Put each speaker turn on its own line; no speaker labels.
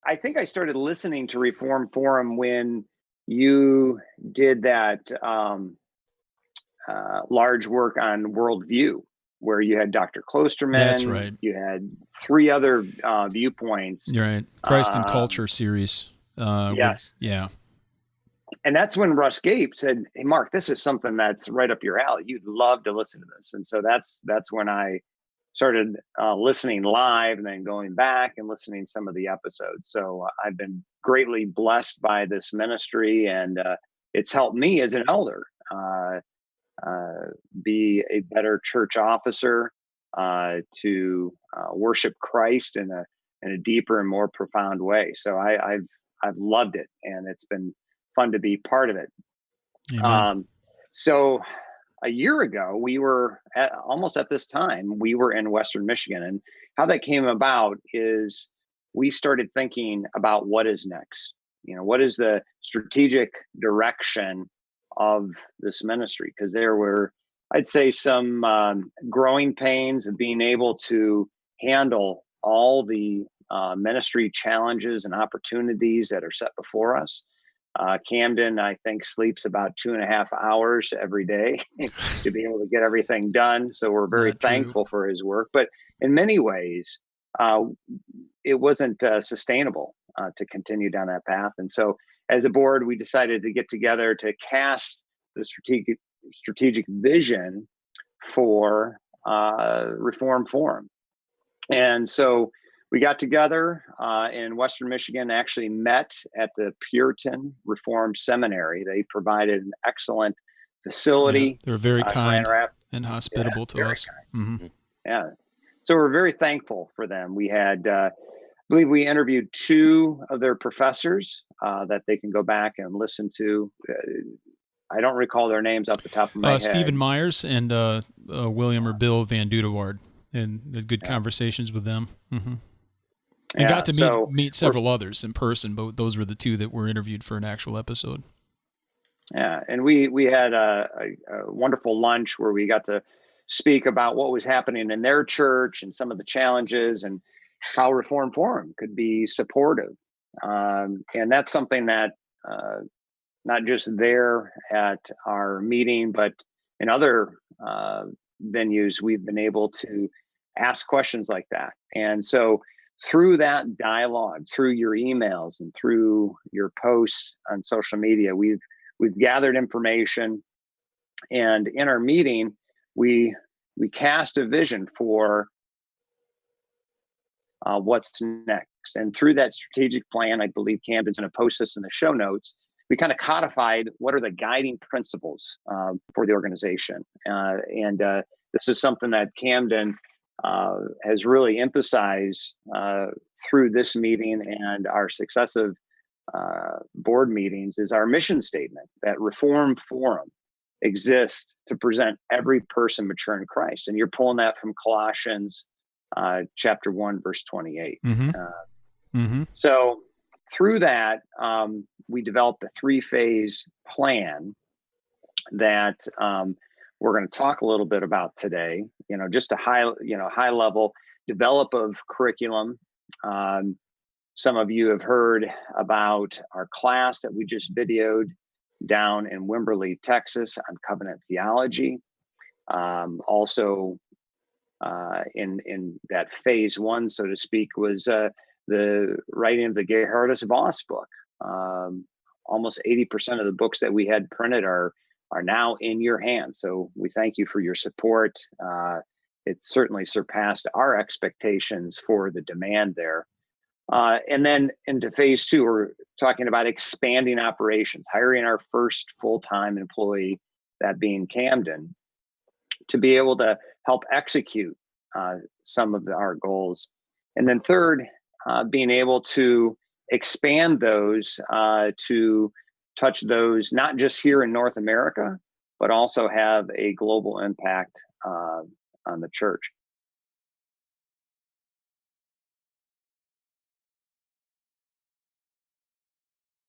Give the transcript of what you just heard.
I think I started listening to Reform Forum when you did that large work on worldview, where you had Dr.
That's
Klosterman,
right.
you had three other viewpoints.
You're right. Christ and Culture series.
Yes.
Yeah.
And that's when Russ Gape said, "Hey, Mark, this is something that's right up your alley. You'd love to listen to this." And so that's when I started listening live and then going back and listening to some of the episodes. So I've been greatly blessed by this ministry, and it's helped me as an elder be a better church officer, to worship Christ in a deeper and more profound way. So I've loved it, and it's been fun to be part of it.
Amen.
So a year ago, we were almost at this time, we were in Western Michigan. And how that came about is we started thinking about what is next. What is the strategic direction of this ministry? Because there were, I'd say, some growing pains of being able to handle all the ministry challenges and opportunities that are set before us. Camden, I think, sleeps about 2.5 hours every day to be able to get everything done. So we're very thankful for his work. But in many ways, it wasn't sustainable to continue down that path. And so as a board, we decided to get together to cast the strategic vision for Reform Forum. And so we got together in Western Michigan, actually met at the Puritan Reformed Seminary. They provided an excellent facility.
Yeah, they're very kind and hospitable to us.
Mm-hmm. Yeah. So we're very thankful for them. We had, I believe we interviewed 2 of their professors that they can go back and listen to. I don't recall their names off the top of my head.
Stephen Myers and William or Bill Van Dudeward, and good conversations with them. Mm-hmm. And got to meet several others in person, but those were the 2 that were interviewed for an actual episode.
Yeah, and we had a wonderful lunch where we got to speak about what was happening in their church and some of the challenges and how Reform Forum could be supportive. And that's something that not just there at our meeting, but in other venues, we've been able to ask questions like that. And so through that dialogue, through your emails and through your posts on social media, we've gathered information, and in our meeting, we cast a vision for what's next. And through that strategic plan, I believe Camden's going to post this in the show notes. We kind of codified what are the guiding principles for the organization, and this is something that Camden has really emphasized through this meeting and our successive board meetings is our mission statement that Reform Forum exists to present every person mature in Christ. And you're pulling that from Colossians chapter 1, verse 28.
Mm-hmm.
So through that, we developed a 3-phase plan that we're going to talk a little bit about today. Just a high level develop of curriculum. Some of you have heard about our class that we just videoed down in Wimberley, Texas, on covenant theology. Also, in that phase 1, so to speak, was the writing of the Gerhardus Voss book. Almost 80% of the books that we had printed are now in your hands. So we thank you for your support. It certainly surpassed our expectations for the demand there. And then into phase 2, we're talking about expanding operations, hiring our first full-time employee, that being Camden, to be able to help execute some of our goals. And then third, being able to expand those to touch those not just here in North America, but also have a global impact on the church.